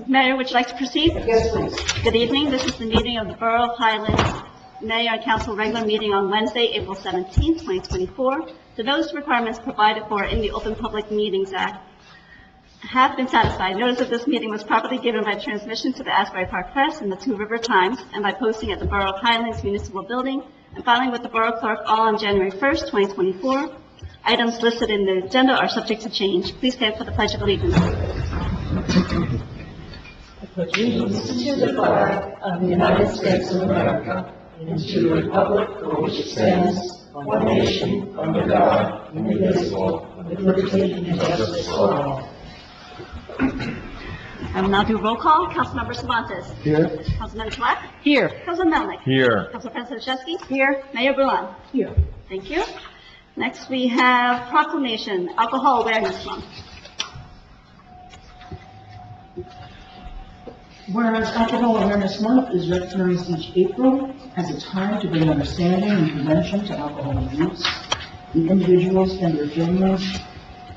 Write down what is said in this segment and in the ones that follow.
Mayor, would you like to proceed? Yes, please. Good evening. This is the meeting of the Borough of Highlands Mayor and Council regular meeting on Wednesday, April 17, 2024. The notice requirements provided for in the Open Public Meetings Act have been satisfied. Notice of this meeting was properly given by transmission to the Asbury Park Press and the Two River Times and by posting at the Borough of Highlands Municipal Building and filing with the Borough Clerk all on January 1st, 2024. Items listed in the agenda are subject to change. Please stand for the Pledge of Allegiance. Allegiance to the flag of the United States of America and to the republic for which it stands, one nation, under God, indivisible, with liberty and justice for all. I will now do roll call. Councilmember Cervantes. Here. Councilmember Clark. Here. Councilman Melnick. Here. Council President Chesky. Here. Mayor Bruin. Here. Thank you. Next, we have proclamation, Alcohol Awareness Month. Whereas Alcohol Awareness Month is recognized each April as a time to bring understanding and prevention to alcohol abuse, the individuals and their families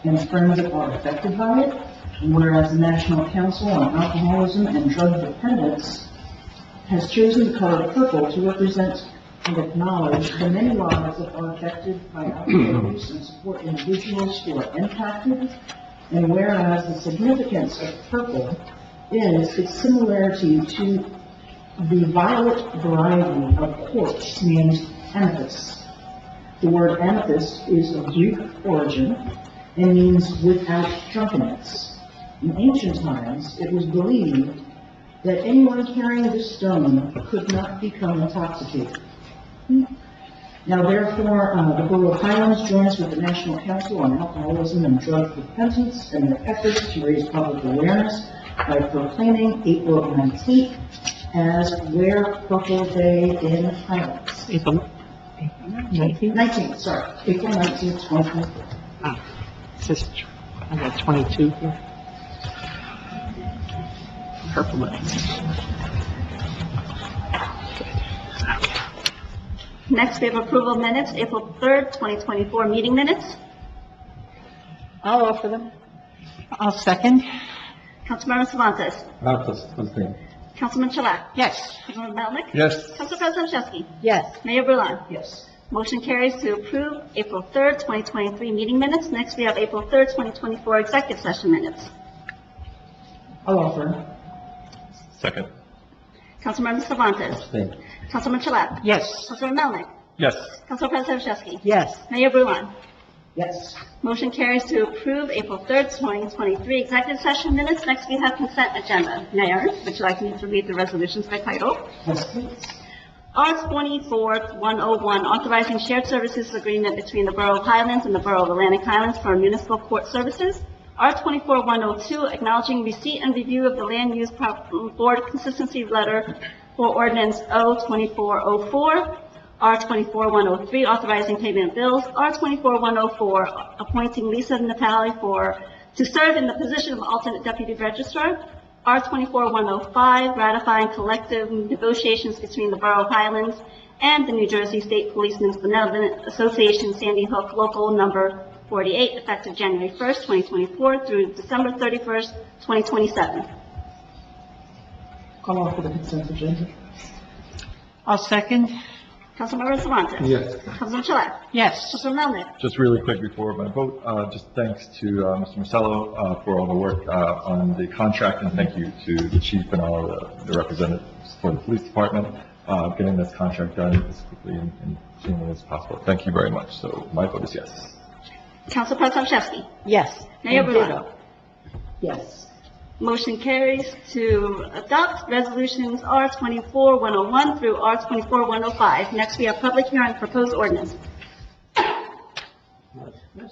and friends that are affected by it, and whereas the National Council on Alcoholism and Drug Dependence has chosen the color purple to represent and acknowledge the many lives that are affected by alcohol abuse and support individuals who are impacted, and whereas the significance of purple is its similarity to the violet variety of quartz named amethyst. The word amethyst is of Greek origin and means without drunkenness. In ancient times, it was believed that anyone carrying this stone could not become intoxicated. Now, therefore, the Borough of Highlands joins with the National Council on Alcoholism and Drug Dependence in their efforts to raise public awareness by proclaiming April 19th as Wear Purple Day in Highlands. April 19th? 19th, sorry. April 19th, 2024. It says, I got 22 here. Purple lights. Next, we have approval of minutes, April 3rd, 2024, meeting minutes. I'll offer them. I'll second. Councilmember Cervantes. Abstain. Councilman Chalak. Yes. Councilman Melnick. Yes. Council President Chesky. Yes. Mayor Bruin. Yes. Motion carries to approve April 3rd, 2023 meeting minutes. Next, we have April 3rd, 2024 executive session minutes. I'll offer. Second. Councilmember Cervantes. Abstain. Councilman Chalak. Yes. Councilman Melnick. Yes. Council President Chesky. Yes. Mayor Bruin. Yes. Motion carries to approve April 3rd, 2023 executive session minutes. Next, we have consent agenda. Mayor, would you like me to read the resolutions by title? Yes, please. R-24-101, authorizing shared services agreement between the Borough of Highlands and the Borough of Atlantic Highlands for municipal court services. R-24-102, acknowledging receipt and review of the Land Use Board Consistency Letter for Ordinance O-2404. R-24-103, authorizing payment of bills. R-24-104, appointing Lisa Natale to serve in the position of alternate deputy registrar. R-24-105, ratifying collective negotiations between the Borough of Highlands and the New Jersey State Policemen's Benevolent Association Sandy Hook Local Number 48, effective January 1st, 2024 through December 31st, 2027. I'll offer the consent agenda. I'll second. Councilmember Cervantes. Yes. Councilman Chalak. Yes. Councilman Melnick. Just really quick before my vote, just thanks to Mr. Marcello for all the work on the contract, and thank you to the chief and all the representatives for the police department getting this contract done as quickly and cleanly as possible. Thank you very much. So my vote is yes. Council President Chesky. Yes. Mayor Bruin. Yes. Motion carries to adopt resolutions R-24-101 through R-24-105. Next, we have public hearing proposed ordinance.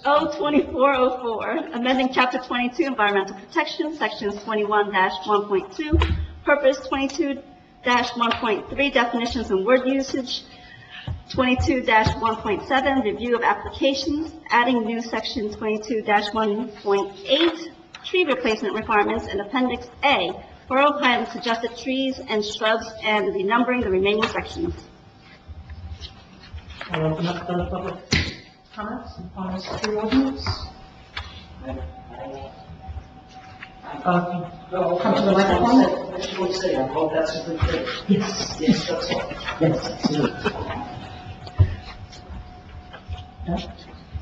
O-2404, amending Chapter 22 Environmental Protection, Sections 21-1.2, Purpose 22-1.3, Definitions and Word Usage, 22-1.7, Review of Applications, adding new Section 22-1.8, Tree replacement requirements in Appendix A, Borough of Highlands suggested trees and shrubs, and renumbering the remaining sections. I'll open up the public comments on this ordinance. Come to the microphone. I just want to say, I hope that's a good thing. Yes, Yes, that's all. yes, absolutely.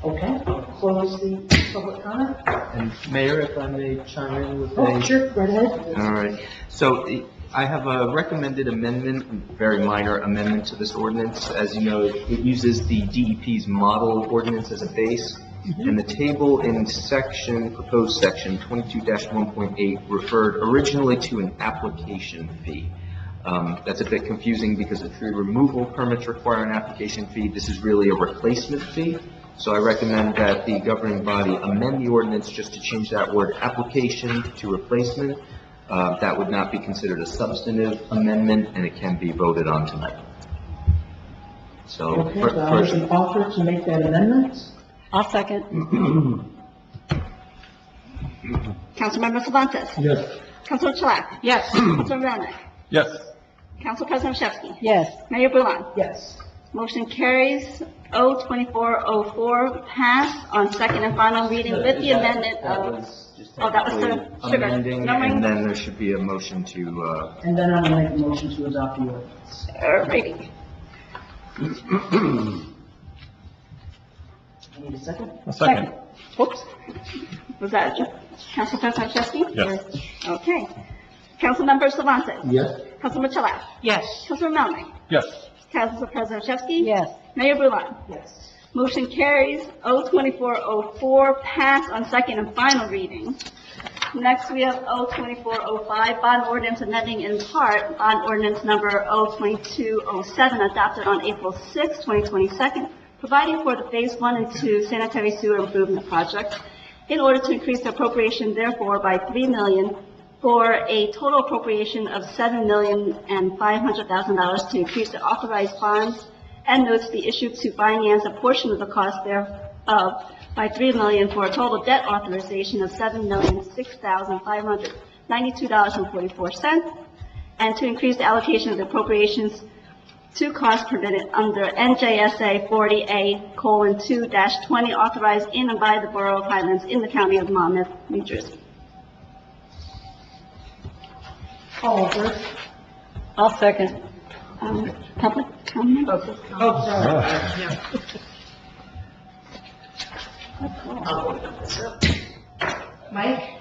Okay, I'll close the public comment. And Mayor, if I may chime in with Oh, a... sure, go ahead. All right. So I have a recommended amendment, very minor amendment to this ordinance. As you know, it uses the DEP's model ordinance as a base. And the table in proposed section 22-1.8 referred originally to an application fee. That's a bit confusing because the tree removal permits require an application fee. This is really a replacement fee. So I recommend that the governing body amend the ordinance just to change that word application to replacement. That would not be considered a substantive amendment, and it can be voted on tonight. So, Okay, so I was the author to make that amendment. I'll second. Councilmember Cervantes. Yes. Councilor Gilat. Yes. Councilor Melnick. Yes. Council President Yashewski. Yes. Mayor Bulan. Yes. Motion carries. O-2404 passed on second and final reading with the amendment of, that was the sugar. Amending, Numbering. and then there should be a motion to, And then I'm going to make a motion to adopt the ordinance. Rating. I need a second? A second. Whoops. Was that Council President Yashewski? Yes. Okay. Councilmember Cervantes. Yes. Councilor Gilat. Yes. Councilor Melnick. Yes. Council President Yashewski. Yes. Mayor Bulan. Yes. Motion carries. O-2404 passed on second and final reading. Next, we have O-2405, bond ordinance amending in part bond ordinance number O-2207 adopted on April 6, 2022, providing for the Phase 1 and 2 sanitary sewer improvement project in order to increase the appropriation therefore by $3 million for a total appropriation of $7,500,000 to increase the authorized bonds and notes be issued to finance a portion of the cost thereof by $3 million for a total debt authorization of $7,006,592.44, and to increase the allocation of the appropriations to costs permitted under NJSA 40A:2-20, authorized in and by the Borough of Highlands in the County of Monmouth, New Jersey. Oliver. I'll second. Public comment? Oh, sorry. Mike?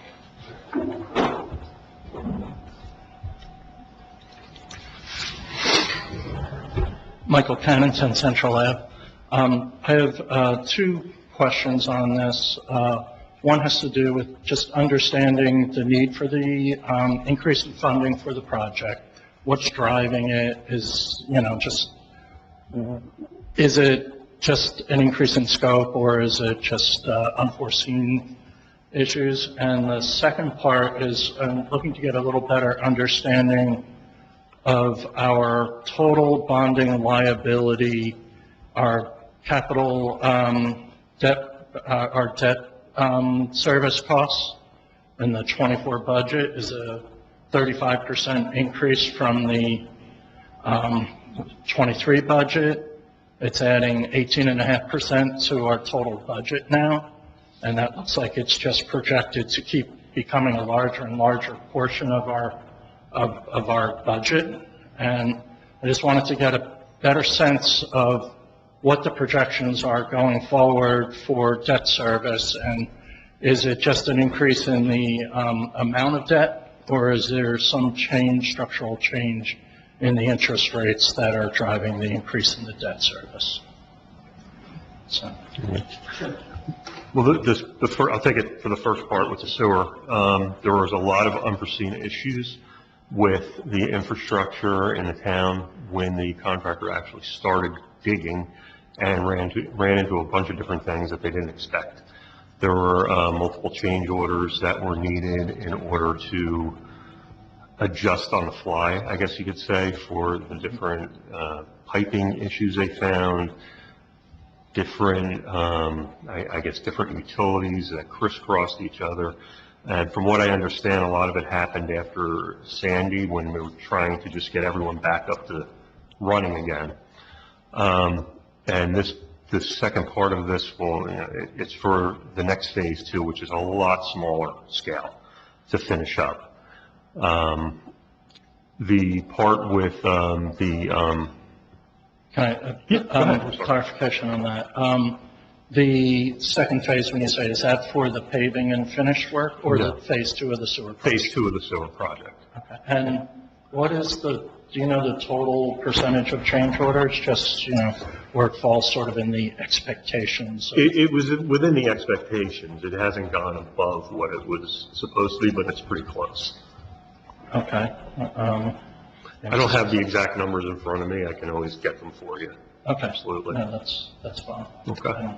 Michael Cannon, 10 Central Ave. I have two questions on this. One has to do with just understanding the need for the increase in funding for the project. What's driving it is, is it just an increase in scope, or is it just unforeseen issues? And the second part is looking to get a little better understanding of our total bonding liability, our capital debt, our debt service costs in the 24 budget is a 35% increase from the 23 budget. It's adding 18.5% to our total budget now, and that looks like it's just projected to keep becoming a larger and larger portion of our budget. And I just wanted to get a better sense of what the projections are going forward for debt service, and is it just an increase in the amount of debt, or is there some change, structural change in the interest rates that are driving the increase in the debt service? So. Well, I'll take it for the first part with the sewer. There was a lot of unforeseen issues with the infrastructure in the town when the contractor actually started digging, and ran into a bunch of different things that they didn't expect. There were multiple change orders that were needed in order to adjust on the fly, I guess you could say, for the different piping issues they found, different, I guess, different utilities that crisscrossed each other. And from what I understand, a lot of it happened after Sandy, when we were trying to just get everyone back up to running again. And this second part of this will, it's for the next phase too, which is a lot smaller scale. to finish up. The part with Can I, Yeah, go ahead. I'm sorry. clarification on that? The second phase, when you say, is that for the paving and finish work, or No. the phase 2 of the sewer? project? phase 2 of the sewer project. Okay. And what is do you know the total percentage of change orders, just, where it falls sort of in the expectations? It was within the expectations. It hasn't gone above what it was supposed to be, but it's pretty close. Okay. I don't have the exact numbers in front of me. I can always get them for you. Okay. Absolutely. No, that's fine. Okay. I'm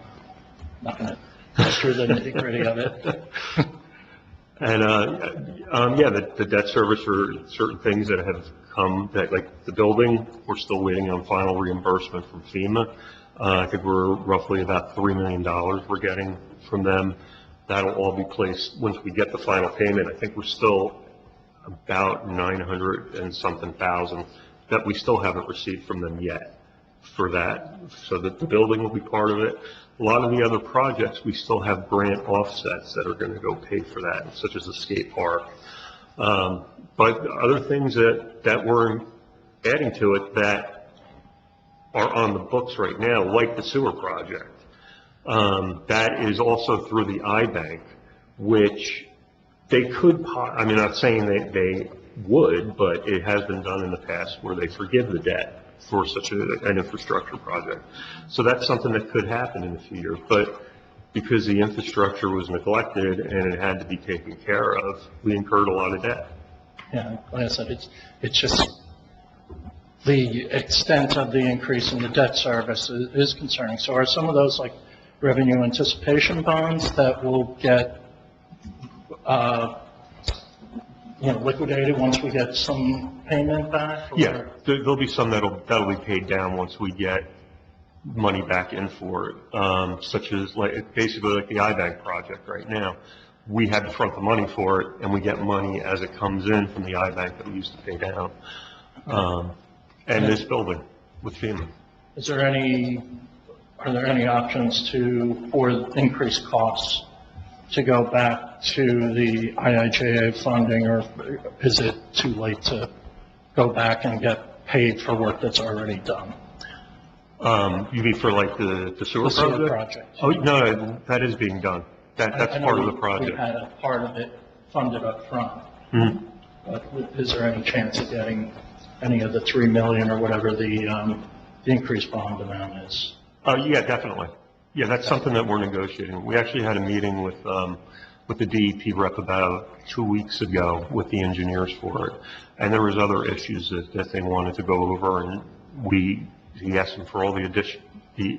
not going to go through the nitty-gritty of it. And, yeah, the debt service are certain things that have come, that, like the building, we're still waiting on final reimbursement from FEMA. I think we're roughly about $3 million we're getting from them. That'll all be placed once we get the final payment. I think we're still about 900 and something thousand that we still haven't received from them yet for that. So that the building will be part of it. A lot of the other projects, we still have grant offsets that are going to go pay for that, such as the skate park. But other things that we're adding to it that are on the books right now, like the sewer project, that is also through the iBank, which they could, I mean, not saying they would, but it has been done in the past where they forgive the debt for such an infrastructure project. So that's something that could happen in a few years. But because the infrastructure was neglected and it had to be taken care of, we incurred a lot of debt. Yeah, like I said, it's just the extent of the increase in the debt service is concerning. So are some of those like revenue anticipation bonds that will get liquidated once we get some payment back? Or- Yeah, there'll be some that'll be paid down once we get money back in for it, such as basically like the iBank project right now. We had to front the money for it, and we get money as it comes in from the iBank that we used to pay down. And this building with FEMA. Are there any options for increased costs to go back to the IIJA funding, or is it too late to go back and get paid for work that's already done? You mean for like the sewer The sewer project? project. Oh, no, that is being done. That's I know part of the We project. had a part of it funded up front. Mhm. But is there any chance of getting any of the 3 million or whatever the increased bond amount is? Yeah, definitely. Yeah, that's something that we're negotiating. We actually had a meeting with the DEP rep about 2 weeks ago with the engineers for it. And there was other issues that they wanted to go over, and he asked them for all the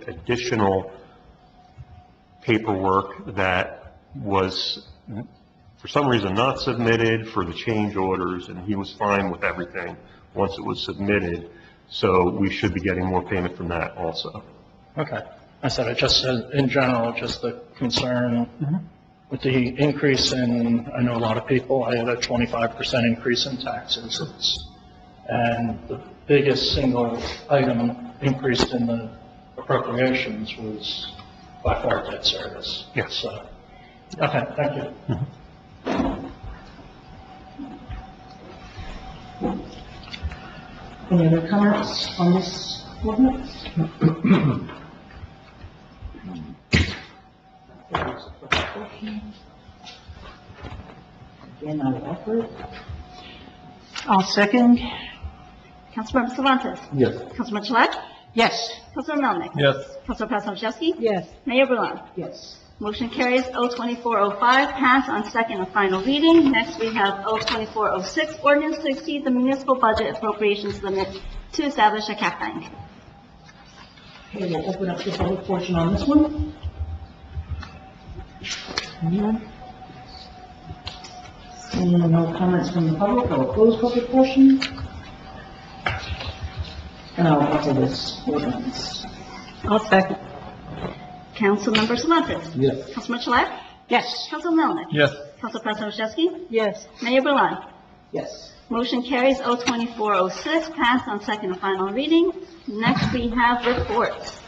additional paperwork that was, for some reason, not submitted for the change orders, and he was fine with everything once it was submitted. So we should be getting more payment from that also. Okay. I said, it just, in general, just the concern with the increase in, I know a lot of people, I had a 25% increase in taxes. And the biggest single item increased in the appropriations was by far debt service. Yes. So, okay, thank you. Any other comments on this ordinance? Again, I will offer it. I'll second. Councilmember Cervantes. Yes. Councilmember Gillette. Yes. Councilmember Melnick. Yes. Councilor Passalowski. Yes. Mayor Bruin. Yes. Motion carries O2405, pass on second and final reading. Next, we have O2406, ordinance to exceed the municipal budget appropriations limit to establish a cap bank. Okay, we'll open up the public portion on this one. Seeing no comments from the public, I will close public portion. And I will offer this ordinance. I'll second. Councilmember Cervantes. Yes. Councilmember Gillette. Yes. Councilor Melnick. Yes. Councilor Passalowski. Yes. Mayor Bruin. Yes. Motion carries O2406, passed on second and final reading. Next, we have reports.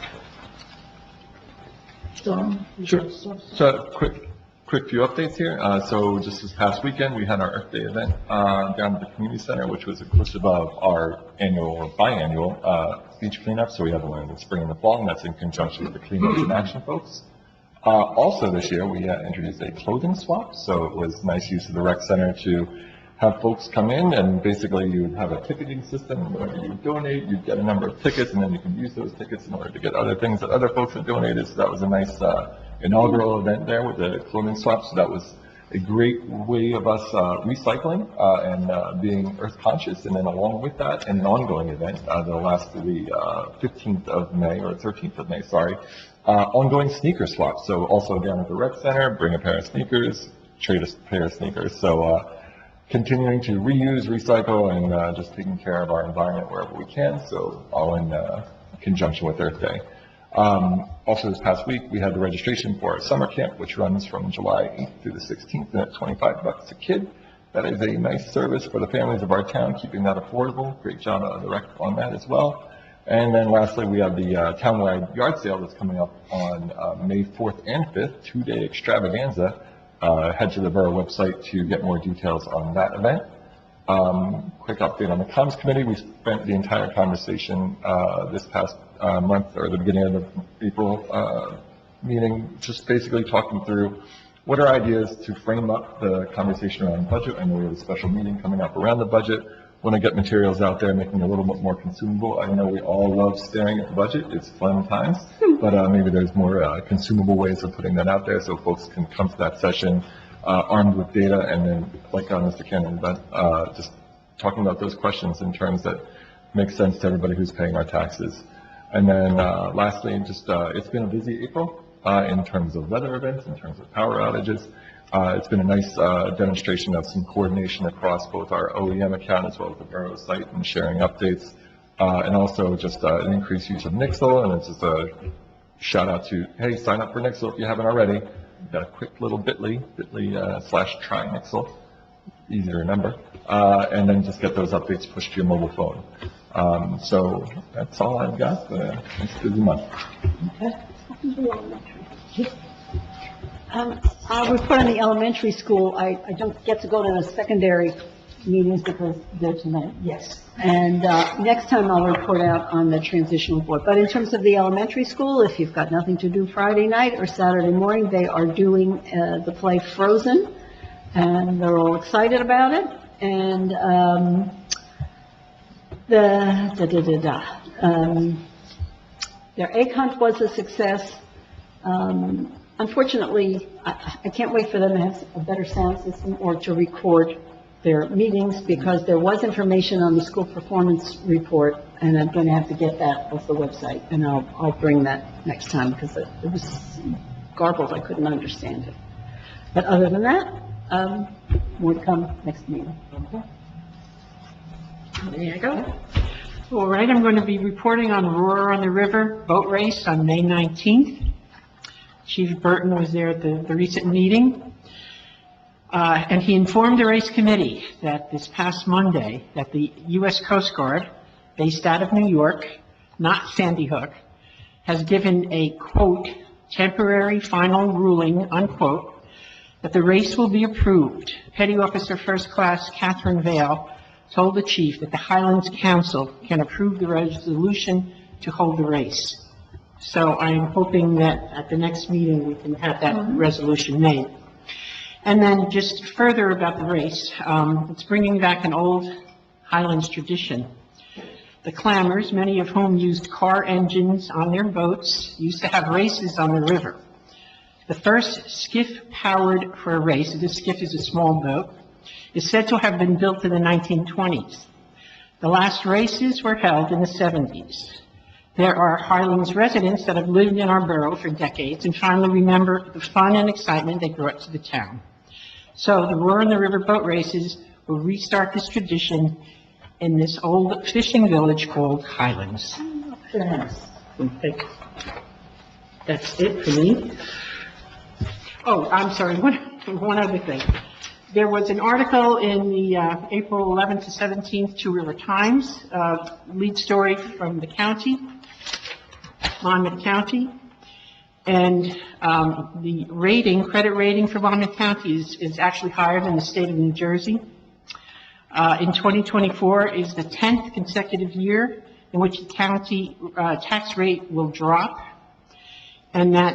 John? Sure. So, quick, quick few updates here. So just this past weekend, we had our Earth Day event down at the community center, which was inclusive of our annual or biannual beach cleanup. So we have one in the spring and the fall, and that's in conjunction with the Cleanups in Action folks. Also this year, we introduced a clothing swap. So it was nice use of the rec center to have folks come in, and basically you would have a ticketing system. Whenever you donate, you'd get a number of tickets, and then you can use those tickets in order to get other things that other folks have donated. So that was a nice inaugural event there with the clothing swap. So that was a great way of us recycling and being earth conscious. And then along with that, an ongoing event that'll last through the 15th of May, or 13th of May, sorry, ongoing sneaker swap. So also down at the rec center, bring a pair of sneakers, trade a pair of sneakers. So continuing to reuse, recycle, and just taking care of our environment wherever we can. So all in conjunction with Earth Day. Also this past week, we had the registration for our summer camp, which runs from July 8th through the 16th, and at $25 a kid. That is a nice service for the families of our town, keeping that affordable. Great job of the rec on that as well. And then lastly, we have the townwide yard sale that's coming up on May 4th and 5th, 2-day extravaganza. Head to the borough website to get more details on that event. Quick update on the comms committee. We spent the entire conversation this past month, or the beginning of the April meeting, just basically talking through what are ideas to frame up the conversation around budget. I know we have a special meeting coming up around the budget. Want to get materials out there, making it a little bit more consumable. I know we all love staring at the budget. It's fun times, but maybe there's more consumable ways of putting that out there so folks can come to that session armed with data, and then, like Mr. Cannon, just talking about those questions in terms that make sense to everybody who's paying our taxes. And then lastly, just it's been a busy April in terms of weather events, in terms of power outages. It's been a nice demonstration of some coordination across both our OEM account as well as the borough site, and sharing updates, and also just an increased use of Nixle. And it's just a shout out to, hey, sign up for Nixle if you haven't already. We've got a quick little bit.ly /try Nixle, easy to remember, and then just get those updates pushed to your mobile phone. So that's all I've got. It's a busy month. I'll report on the elementary school. I don't get to go to the secondary meetings because they're tonight. Yes. And next time I'll report out on the transitional board. But in terms of the elementary school, if you've got nothing to do Friday night or Saturday morning, they are doing the play Frozen, and they're all excited about it. And their egg hunt was a success. Unfortunately, I can't wait for them to have a better sound system or to record their meetings, because there was information on the school performance report, and I'm going to have to get that off the website, and I'll bring that next time, because it was garbled. I couldn't understand it. But other than that, more to come next meeting. Okay. There you go. All right, I'm going to be reporting on Roar on the River boat race on May 19th. Chief Burton was there at the recent meeting, and he informed the race committee that this past Monday, that the U.S. Coast Guard, based out of New York, not Sandy Hook, has given a, quote, temporary final ruling, unquote, that the race will be approved. Petty Officer First Class Catherine Vale told the chief that the Highlands Council can approve the resolution to hold the race. So I'm hoping that at the next meeting we can have that resolution made. And then just further about the race, it's bringing back an old Highlands tradition. The Clammers, many of whom used car engines on their boats, used to have races on the river. The first skiff powered for a race, this skiff is a small boat, is said to have been built in the 1920s. The last races were held in the 70s. There are Highlands residents that have lived in our borough for decades and finally remember the fun and excitement they brought to the town. So the Roar on the River boat races will restart this tradition in this old fishing village called Highlands. Okay. That's it for me. Oh, I'm sorry, one other thing. There was an article in the April 11th to 17th Two River Times, lead story from the county, Monmouth County, And the rating, credit rating for Monmouth County is actually higher than the state of New Jersey. In 2024 is the 10th consecutive year in which the county tax rate will drop, and that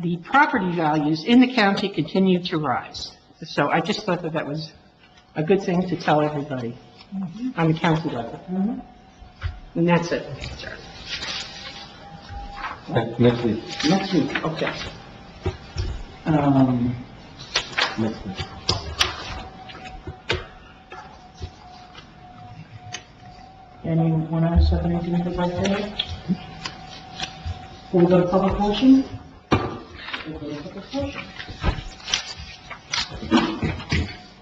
the property values in the county continue to rise. So I just thought that that was a good thing to tell everybody on the county level. And that's it. Next week. Next week, okay. Next week. Anyone else have anything they'd like to add? Will we go to public portion? We'll go to public portion.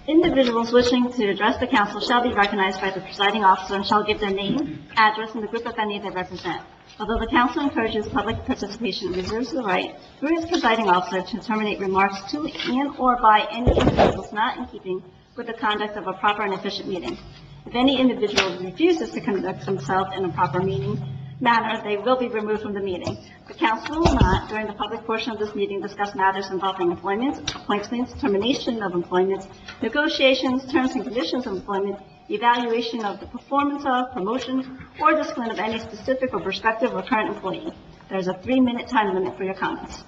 Individuals wishing to address the council shall be recognized by the presiding officer and shall give their name, address, and the group of any they represent. Although the council encourages public participation and reserves the right, through its presiding officer, to terminate remarks to and/or by any individuals not in keeping with the conduct of a proper and efficient meeting. If any individual refuses to conduct themselves in a proper manner, they will be removed from the meeting. The council will not, during the public portion of this meeting, discuss matters involving employment, appointments, termination of employment, negotiations, terms and conditions of employment, evaluation of the performance of, promotion, or discipline of any specific or prospective or current employee. There is a 3-minute time limit for your comments.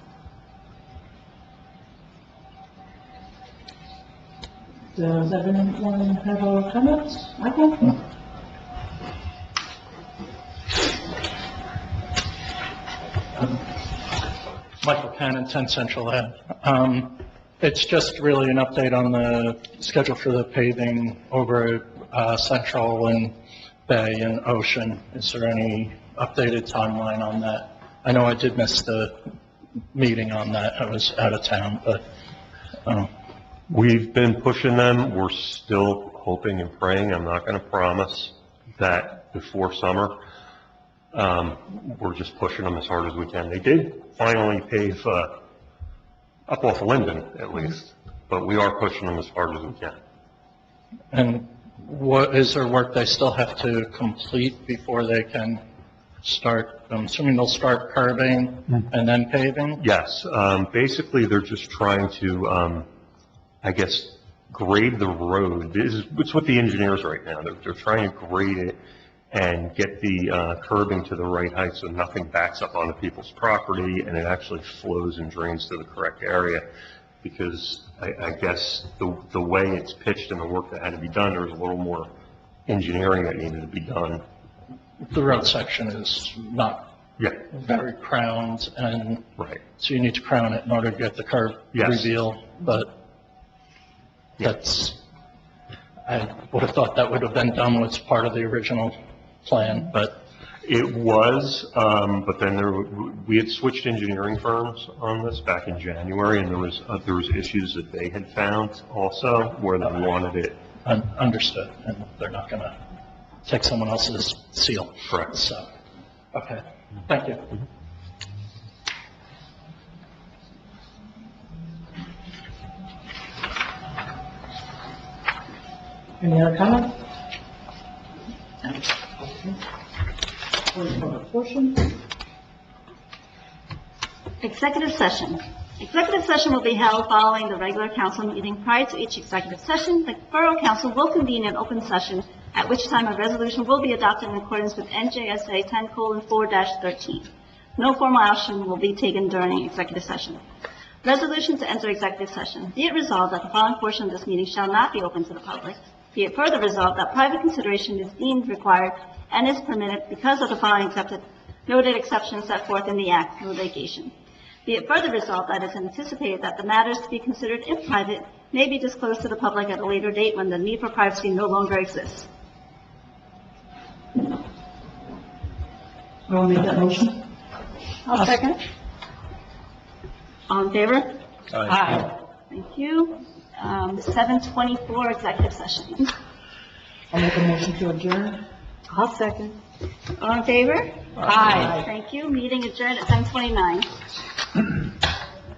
Does everyone have a comment? Michael? Michael Cannon, 10 Central Ave. It's just really an update on the schedule for the paving over Central and Bay and Ocean. Is there any updated timeline on that? I know I did miss the meeting on that. I was out of town, but We've been pushing them. We're still hoping and praying. I'm not going to promise that before summer. We're just pushing them as hard as we can. They did finally pave up off Linden, at least, but we are pushing them as hard as we can. and what is there work they still have to complete before they can start? I'm assuming they'll start curbing and then paving? Yes, basically, they're just trying to, I guess, grade the road. It's with the engineers right now. They're trying to grade it and get the curbing to the right height so nothing backs up onto people's property and it actually flows and drains to the correct area. Because I guess the way it's pitched and the work that had to be done, there was a little more engineering that needed to be done. The road section is not Yeah, very crowned, and right. so you need to crown it in order to get the curb Yes. reveal, but Yeah. I would have thought that would have been done as part of the original plan, but It was, but then we had switched engineering firms on this back in January, and there was issues that they had found also where they wanted it. understood, and they're not going to take someone else's seal. Correct. So, okay, thank you. Any other comment? Public portion. Executive session. Executive session will be held following the regular council meeting. Prior to each executive session, the Borough Council will convene an open session, at which time a resolution will be adopted in accordance with NJSA 10:4-13. No formal action will be taken during executive session. Resolution to enter executive session. Be it resolved that the following portion of this meeting shall not be open to the public. Be it further resolved that private consideration is deemed required and is permitted because of the following noted exceptions set forth in the Act of litigation. Be it further resolved that it is anticipated that the matters to be considered in private may be disclosed to the public at a later date when the need for privacy no longer exists. I'll make that motion. I'll second. All in favor? Aye. Thank you. 7:24 executive session. I'll make a motion to adjourn. I'll second. All in favor? Aye. Thank you. Meeting adjourned at 7:29.